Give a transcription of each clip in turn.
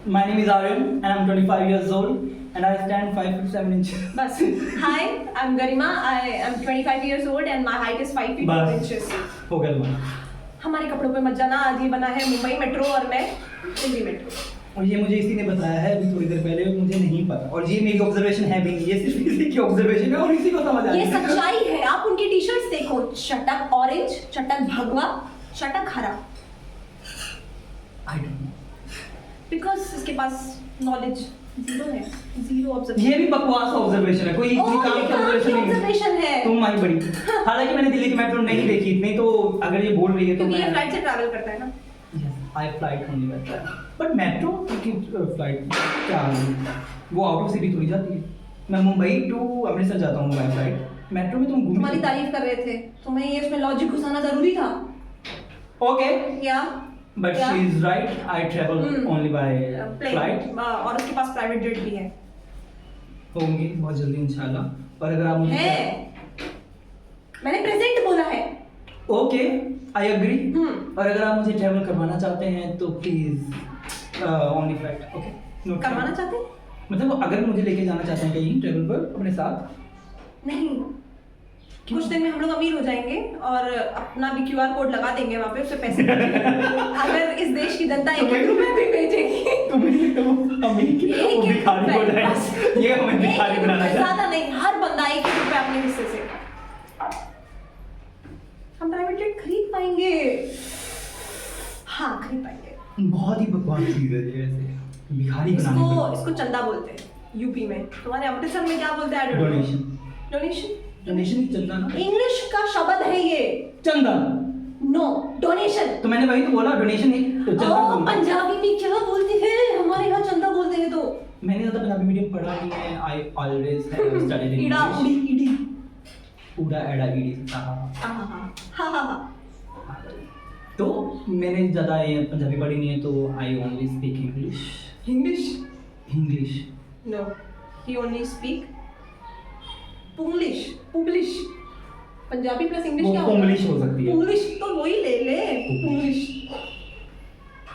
My name is Aryan and I'm 25 years old and I stand 5 feet 7 inches. बस. Hi, I'm Garima. I am 25 years old and my height is 5 feet 4 inches. हो गया तुम्हारा. हमारे कपड़ों पे मत जाना. आज ये बना है मुंबई मेट्रो और मैं दिल्ली मेट्रो. और ये मुझे इसी ने बताया है अभी थोड़ी देर पहले, मुझे नहीं पता. और ये मेरी ऑब्जर्वेशन है भी नहीं, ये सिर्फ इसी की ऑब्जर्वेशन है और इसी को समझ आ ये गया. सच्चाई है. आप उनकी टी-शर्ट्स देखो. चटक ऑरेंज, चटक भगवा, चटक हरा. I don't know. बिकॉज इसके पास नॉलेज जीरो है. Zero observation. ये भी बकवास ऑब्जर्वेशन है, कोई इतनी काम की ऑब्जर्वेशन नहीं है. ऑब्जर्वेशन है. तुम माई बड़ी. हालांकि मैंने दिल्ली की मेट्रो नहीं देखी इतनी, तो अगर ये बोल रही है तो क्योंकि ये मैं फ्लाइट से ट्रैवल करता है ना. आई फ्लाइट ओनली करता है. बट मेट्रो की फ्लाइट क्या वो आउट ऑफ सिटी थोड़ी जाती है. मैं मुंबई टू अमृतसर जाता हूँ बाय फ्लाइट. मेट्रो में तुम तुम्हारी तारीफ कर रहे थे. तुम्हें ये इसमें लॉजिक घुसाना जरूरी था. ओके या but Yeah. She is right. I travel only by flight. और उसके पास प्राइवेट जेट भी है. होंगे बहुत जल्दी इंशाल्लाह. और अगर आप मुझे है. मैंने प्रेजेंट बोला है. Okay I agree. हम्म. और अगर आप मुझे ट्रैवल करवाना चाहते हैं तो प्लीज ओनली फ्लाइट. ओके करवाना चाहते हैं? मतलब अगर मुझे लेके जाना चाहते हैं कहीं ट्रैवल पर अपने साथ. नहीं. कुछ दिन में हम लोग अमीर हो जाएंगे और अपना भी QR कोड लगा देंगे वहाँ पे. उससे पैसे अगर इस देश की जनता 1 रुपए भी भेजेगी. तुम्हें अमीर एक वो भिखारी हो जाए. ये हमें भिखारी बनाना है. ज्यादा नहीं. हर बंदा 1 रुपए अपने हिस्से से. हम प्राइवेट जेट खरीद पाएंगे. हाँ खरीद पाएंगे. बहुत ही बकवास चीज है ये ऐसे भिखारी बनाने इसको चंदा बोलते हैं यूपी में. तुम्हारे अमृतसर में क्या बोलते हैं? डोनेशन. डोनेशन. डोनेशन ही चंदा ना. इंग्लिश का शब्द है ये. चंदा. No donation. तो मैंने वही तो बोला डोनेशन ही तो चंदा. पंजाबी में क्या बोलते हैं? हमारे यहाँ चंदा बोलते हैं. तो मैंने ज्यादा पंजाबी मीडियम पढ़ा नहीं है. I always have studied in इड़ा उड़ी इडी. उड़ा एड़ा ईडी. हाँ. तो मैंने ज़्यादा ये पंजाबी पढ़ी नहीं है तो I only speak English. English. No he only speak Punglish. Punjabi plus English वो क्या होता है? पुंग्लिश हो सकती है. पुंग्लिश तो वही ले पुंग्लिश.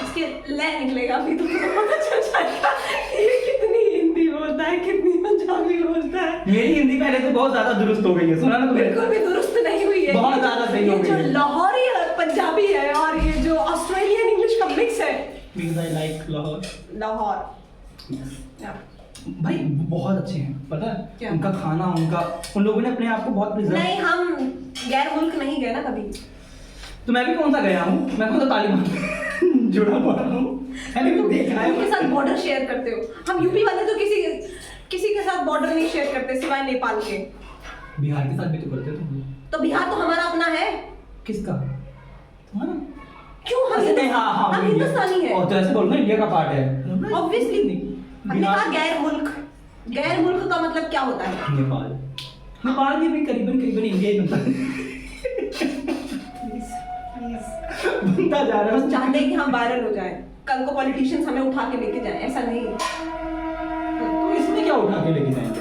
इसके ले निकलेगा अभी तो पता चल जाएगा ये कितनी हिंदी बोलता है कितनी पंजाबी बोलता है. मेरी हिंदी पहले से बहुत ज़्यादा दुरुस्त हो गई है. सुना ना तुमने? बिल्कुल भी दुरुस्त नहीं हुई है. बहुत ज़्यादा सही हो गई ये है. जो लाहौरी पंजाबी है और ये जो ऑस्ट्रेलियन इंग्लिश का मिक्स है. Because I like Lahore. Lahore. भाई बहुत अच्छे हैं पता है. क्या? उनका खाना उन लोगों ने अपने आप को बहुत प्रिजर्व. नहीं हम गैर मुल्क नहीं गए ना कभी. तो मैं भी कौन सा गया हूँ. मैं कौन सा तालिबान जुड़ा हुआ हूँ. मैंने भी देखा है. उनके साथ बॉर्डर शेयर करते हो. हम यूपी वाले तो किसी के साथ बॉर्डर नहीं शेयर करते सिवाय नेपाल के. बिहार के साथ भी तो करते तुम. तो बिहार तो हमारा अपना है. किसका? तुम्हारा. क्यों? हम हिंदुस्तानी है. और तो ऐसे बोल ना इंडिया का पार्ट है. ऑब्वियसली. हमने कहा गैर मुल्क. गैर मुल्क का मतलब क्या होता है? नेपाल में भी करीबन इंडिया ही बनता है. बनता जा रहा है. चाहते हैं कि हम वायरल हो जाएं. कल को पॉलिटिशियंस हमें उठा के लेके जाएं. ऐसा नहीं. तो इसमें क्या उठा के लेके जाएंगे.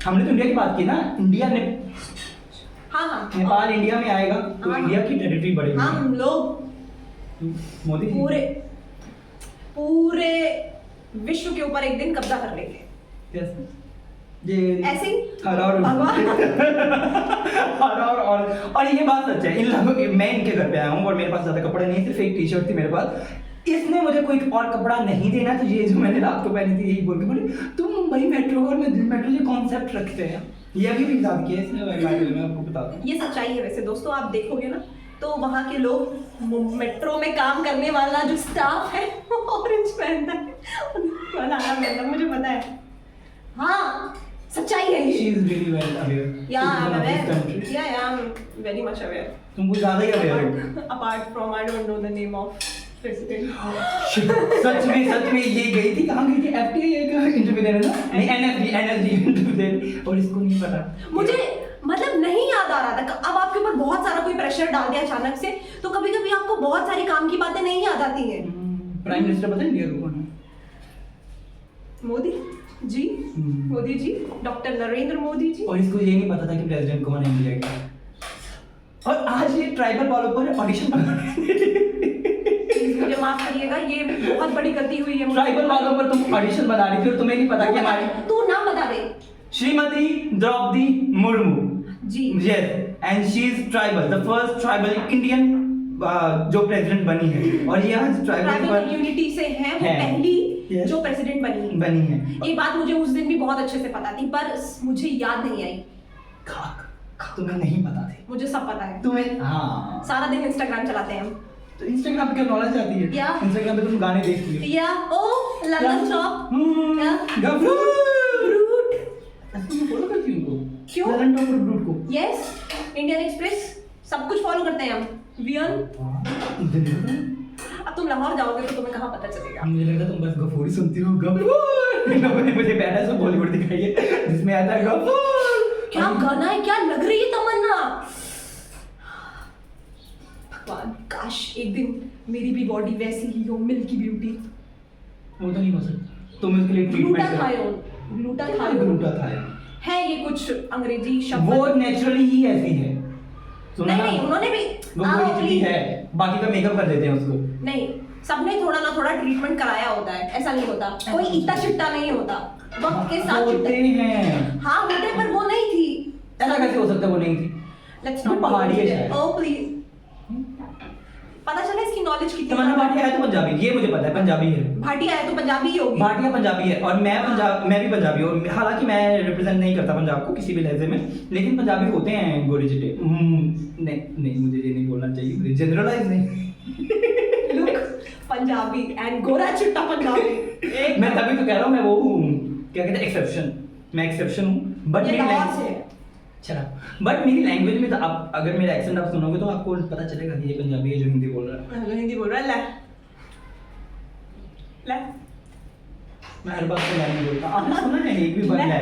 हमने तो इंडिया की बात की ना. इंडिया ने हाँ नेपाल इंडिया में आएगा तो हाँ. इंडिया की टेरिटरी बढ़ेगी. हम लोग मोदी जी पूरे विश्व के ऊपर एक दिन कब्जा कर लेंगे. कैसे? ये ऐसे ही और ये बात सच है. इन लोगों मैं इनके घर पे आया हूँ और मेरे पास ज्यादा कपड़े नहीं, सिर्फ एक टी शर्ट थी मेरे पास. इसने मुझे कोई और कपड़ा नहीं देना तो ये जो मैंने रात को पहनी थी यही बोल के बोली तुम मुंबई मेट्रो और मैं दिल्ली मेट्रो ये कॉन्सेप्ट रखते हैं. ये अभी भी याद किया इसने. मैं आपको बताता हूँ ये सच्चाई है. वैसे दोस्तों आप देखोगे ना तो वहाँ के लोग मेट्रो में काम करने वाला जो स्टाफ है वो ऑरेंज पहनता है. मुझे पता है. हाँ सच्चाई है She ये. is really well aware. Yeah, She's I'm one of this aware. country. Yeah, I'm very much aware. तुम कुछ ज्यादा ही aware हो. Apart from I don't know the name of president. सच में ये गई थी. कहाँ गई थी? FTA इंटरव्यू देने ना. नहीं NSD इंटरव्यू देने. और इसको नहीं पता. मुझे मतलब नहीं याद आ रहा था. अब आपके ऊपर बहुत सारा कोई प्रेशर डाल दिया अचानक से तो कभी कभी आपको बहुत सारी काम की बातें नहीं याद आती हैं. प्राइम मिनिस्टर पता है इंडिया को कौन है? मोदी जी. मोदी जी. डॉक्टर नरेंद्र मोदी जी. और इसको ये नहीं पता था कि प्रेसिडेंट कौन है इंडिया का. और आज ये ट्राइबल वालों पर ऑडिशन बना. मुझे माफ करिएगा, ये बहुत बड़ी गलती हुई है मुझसे। ट्राइबल वालों पर तुम ऑडिशन बना रही थी और तुम्हें नहीं पता कि हमारी तू नाम बता दे। Shrimati Draupadi Murmu ji. yes and she is tribal the first tribal Indian जो प्रेसिडेंट बनी है और ये आज ट्राइबल ट्राइबल कम्युनिटी से है, वो पहली Yes. जो प्रेसिडेंट बनी है। ये बात मुझे उस दिन भी बहुत अच्छे से पता थी, पर मुझे याद नहीं आई। खाक तुम्हें नहीं पता थी? मुझे सब पता है। तुम्हें हाँ सारा दिन इंस्टाग्राम चलाते हैं हम। तो इंस्टाग्राम पे क्या नॉलेज आती है? क्या? इंस्टाग्राम पे तुम गाने देखती हो या ओ लंदन शॉप या गफूर रूट। तुम फॉलो करती हो उनको? क्यों? ललन टॉप और ब्रूट को यस, इंडियन एक्सप्रेस सब कुछ फॉलो करते हैं हम। वियन। अब तुम लाहौर जाओगे तो तुम्हें कहाँ पता चलेगा। मुझे लगा तुम बस गफूर ही सुनती हो। गफूर लोगों मुझे पहले से बॉलीवुड दिखाई है जिसमें आता है गफूर। क्या गाना है, क्या लग रही है तमन्ना। भगवान काश एक दिन मेरी भी बॉडी वैसी ही हो, मिल्की ब्यूटी। वो तो नहीं हो सकता, तुम इसके लिए ग्लूटाथायोन। ग्लूटाथायोन है ये कुछ अंग्रेजी शब्द। वो नेचुरली ही ऐसी है। सुना नहीं ना? नहीं, उन्होंने भी वो नेचुरली है, बाकी का मेकअप कर देते हैं उसको। नहीं, सबने थोड़ा ना थोड़ा ट्रीटमेंट कराया होता है, ऐसा नहीं होता। कोई इतना चिट्टा नहीं होता, वक्त के साथ होते हैं। हाँ होते, पर वो नहीं थी। ऐसा कैसे हो सकता है वो नहीं थी? लेट्स वो नॉट पहाड़ी है शायद। ओह प्लीज, पता चला इसकी नॉलेज कितनी। तमन्ना भाटिया है तो पंजाबी, ये मुझे पता है पंजाबी है। भाटिया है तो पंजाबी ही होगी। भाटिया पंजाबी है और मैं भी पंजाबी हूँ। हालांकि मैं रिप्रेजेंट नहीं करता पंजाब को किसी भी लहजे में, लेकिन पंजाबी होते हैं गोरे चिट्टे। नहीं मुझे ये नहीं बोलना चाहिए, मुझे जनरलाइज नहीं। लुक पंजाबी एंड गोरा चिट्टा पंजाबी। मैं तभी तो कह रहा हूँ, मैं वो हूँ, क्या कहते हैं, एक्सेप्शन। मैं एक्सेप्शन हूँ, बट ये मेरी लाहौर से है। चला बट मेरी लैंग्वेज में तो आप अगर मेरा एक्सेंट आप सुनोगे तो आपको पता चलेगा कि ये पंजाबी है जो हिंदी बोल रहा है। जो हिंदी बोल रहा है। ले मैं हर बात में नहीं बोलता। आपने सुना है एक भी बार है?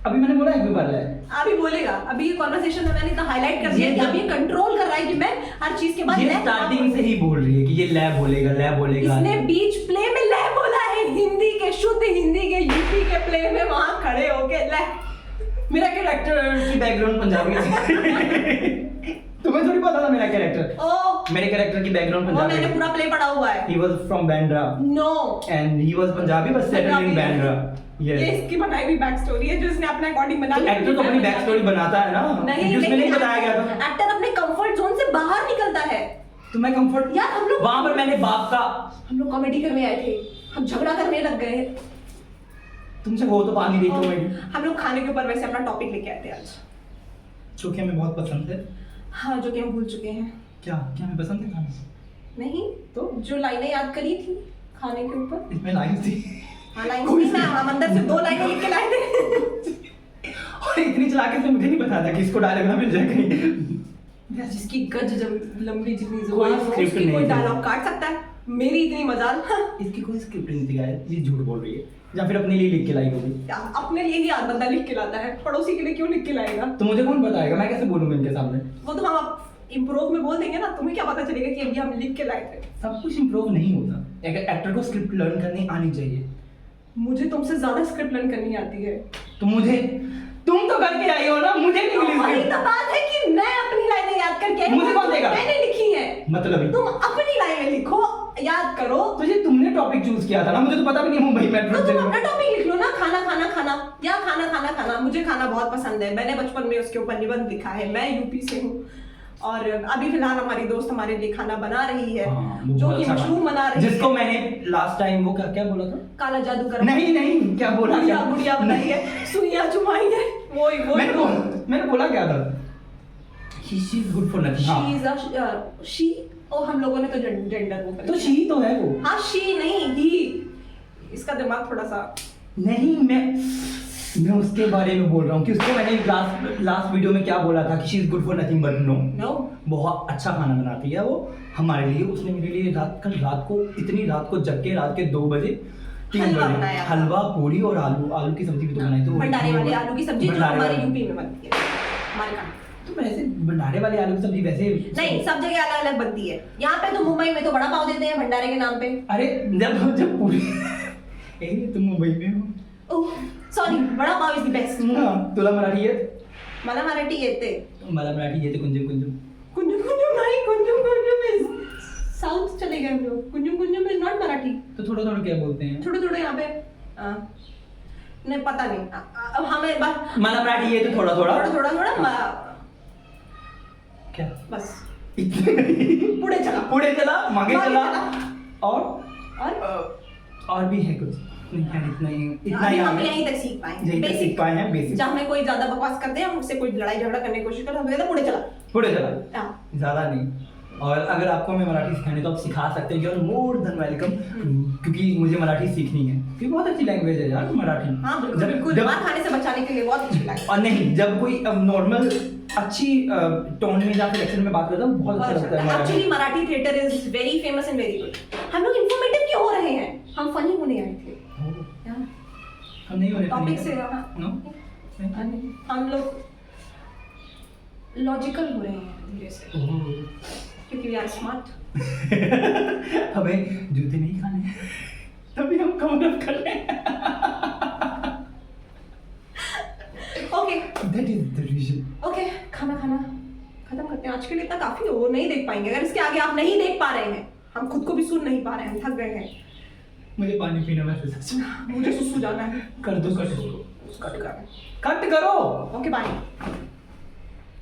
अभी मैंने बोला एक भी बार है। अभी बोलेगा। अभी ये कॉन्वर्सेशन में मैंने इतना हाईलाइट कर दिया कि अभी कंट्रोल कर रहा है कि मैं हर चीज के बाद ये ले स्टार्टिंग से ही बोल रही है कि ये लैब बोलेगा। इसने बीच प्ले में ले बोला है, हिंदी के शुद्ध हिंदी के यूपी के प्ले में वहां खड़े होके ले। मेरा कैरेक्टर की बैकग्राउंड पंजाबी थी। तुम्हें थोड़ी पता था मेरा कैरेक्टर? ओ मेरे कैरेक्टर की बैकग्राउंड वो पंजाबी। मैंने पूरा प्ले पढ़ा हुआ है। He was from Bandra no and he was Punjabi but settled in Bandra. ये Yes. इसकी बनाई हुई बैक स्टोरी है जो इसने अपने अकॉर्डिंग बना तो ली। एक्टर तो अपनी बैक स्टोरी बनाता है ना, नहीं, जिसमें नहीं बताया गया था। एक्टर अपने कंफर्ट जोन से बाहर निकलता है। तो मैं कंफर्ट यार हम लोग वहां पर मैंने बाप का कॉमेडी करने आए थे, हम झगड़ा करने लग गए। तुमसे वो तो पानी देखो मैं हम लोग खाने के ऊपर वैसे अपना टॉपिक लेके आए थे आज, जो कि हमें बहुत पसंद है। हाँ जो कि हम भूल चुके हैं। क्या क्या हमें पसंद है खाना? नहीं तो जो लाइनें याद करी थी खाने के ऊपर। इसमें लाइन थी हाँ लाइन थी ना, हम अंदर से 2 लाइनें लिख के लाए थे। और इतनी चलाके से मुझे नहीं पता था कि इसको डायलॉग ना मिल जाए कहीं। जिसकी गज लंबी जितनी कोई जुबान हो script उसकी नहीं कोई थी। डायलॉग काट सकता है। मेरी इतनी मजाल। इसकी कोई स्क्रिप्ट नहीं थी गाइस, ये झूठ बोल रही है या फिर अपने लिए लिख के लाई होगी। अपने लिए ही बंदा लिख के लाता है, पड़ोसी के लिए क्यों लिख के लाएगा? तो मुझे कौन बताएगा, मैं कैसे बोलूंगा इनके सामने? वो तो हम इम्प्रोव में बोल देंगे ना, तुम्हें क्या पता चलेगा कि अभी हम लिख के लाए थे। सब कुछ इंप्रूव नहीं होता। एक एक्टर को स्क्रिप्ट लर्न करनी आनी चाहिए। मुझे तुमसे ज्यादा स्क्रिप्ट लर्न करनी आती है। तो तुम तो करके आई हो ना, मुझे नहीं मिली वही स्क्रिप्ट। तो बात है कि मैं अपनी लाइनें याद करके आई हूँ, मुझे कौन देगा? मैंने लिखी है। मतलब ही तुम अपनी लाइनें लिखो, याद करो। तो ये तुमने टॉपिक चूज किया था ना, मुझे तो पता भी नहीं मुंबई तो मेट्रो तुम अपना टॉपिक लिख लो ना, खाना खाना खाना या खाना खाना खाना। मुझे खाना बहुत पसंद है, मैंने बचपन में उसके ऊपर निबंध लिखा है। मैं यूपी से हूँ और अभी फिलहाल हमारी दोस्त हमारे लिए खाना बना रही है, जो कि मशरूम बना रही है, जिसको मैंने लास्ट टाइम वो क्या बोला था, काला जादूगर। नहीं क्या बोला, गुड़िया गुड़िया बनाई है, सुइयां चुमाई है, वो मैंने बोला क्या था, she is good for nothing। she is a she। ओ हम लोगों ने तो जेंडर वो कर तो लिया। she तो है वो। हाँ she नहीं he। इसका दिमाग थोड़ा सा नहीं मैं उसके बारे में बोल रहा हूँ कि उसको मैंने लास्ट वीडियो में क्या बोला था कि she is good for nothing but no. बहुत अच्छा खाना बनाती है वो हमारे लिए। उसने मेरे लिए इतनी रात को जग के रात के 2 बजे 3 हलवा बजे बनाया। हलवा पूरी और आलू की सब्जी भी तो बनाई। तो भंडारे वाले आलू की सब्जी जो भंडारे हमारे वाले। यूपी में बनती है हमारे कहाँ। तो वैसे भंडारे वाले आलू की सब्जी वैसे नहीं, सब जगह अलग अलग बनती है। यहाँ पे तो मुंबई में तो बड़ा पाव देते हैं भंडारे के नाम पे। अरे जब पूरी तुम मुंबई में हो। ओह सॉरी, बड़ा पाव इज द बेस्ट। तुला मराठी आहे? मला मराठी येते। मला मराठी येते कुंजम कुंजम कुंजम कुंजम नाही, कुंजम कुंजम इज साउथ चले गए हम लोग। Kunzum Kunzum is not Marathi. तो थोड़ा थोड़ा क्या बोलते हैं? थोड़े थोड़े यहाँ पे नहीं पता नहीं। अब हमें बस मला मराठी ये तो थोड़ा थोड़ा थोड़ा थोड़ा थोड़ा क्या बस पुढे चला मागे मागे चला चला। और और भी है कुछ नहीं है, इतना अभी ही हम हमें यहीं तक सीख पाए यहीं तक सीख पाए हैं बेसिक। जहाँ हमें कोई ज्यादा बकवास करते हैं, हम उससे कोई लड़ाई झगड़ा करने की कोशिश करते हैं, हम कहते हैं पुढे चला। पुढे चला हाँ। ज्यादा नहीं। और अगर आपको मैं मराठी सिखानी तो आप सिखा सकते हैं, you are more than welcome, क्योंकि मुझे मराठी सीखनी है, क्योंकि बहुत अच्छी लैंग्वेज है यार मराठी। हाँ बिल्कुल बिल्कुल, मार खाने से बचाने के लिए बहुत अच्छी लगी। और नहीं, जब कोई नॉर्मल अच्छी टोन में या फिर एक्सेंट में बात करता हूँ बहुत अच्छा लगता है Marathi. Actually Marathi theatre is very famous and very good. हम लोग इंफॉर्मेटिव क्यों हो रहे हैं? हम फनी होने आए थे। हम नहीं होने टॉपिक से नो हम लोग लॉजिकल हो रहे हैं धीरे से, क्योंकि वी आर स्मार्ट। हमें जूते नहीं खाने तभी हम कवर अप कर रहे हैं। Okay that is the reason. Okay, खाना खाना खत्म करते हैं आज के लिए। इतना काफी है, वो नहीं देख पाएंगे अगर इसके आगे आप नहीं देख पा रहे हैं। हम खुद को भी सुन नहीं पा रहे हैं, थक गए हैं। मुझे पानी पीना वैसे सच में। मुझे सुसु जाना है। कर दो कट कर। कट करो। Okay bye.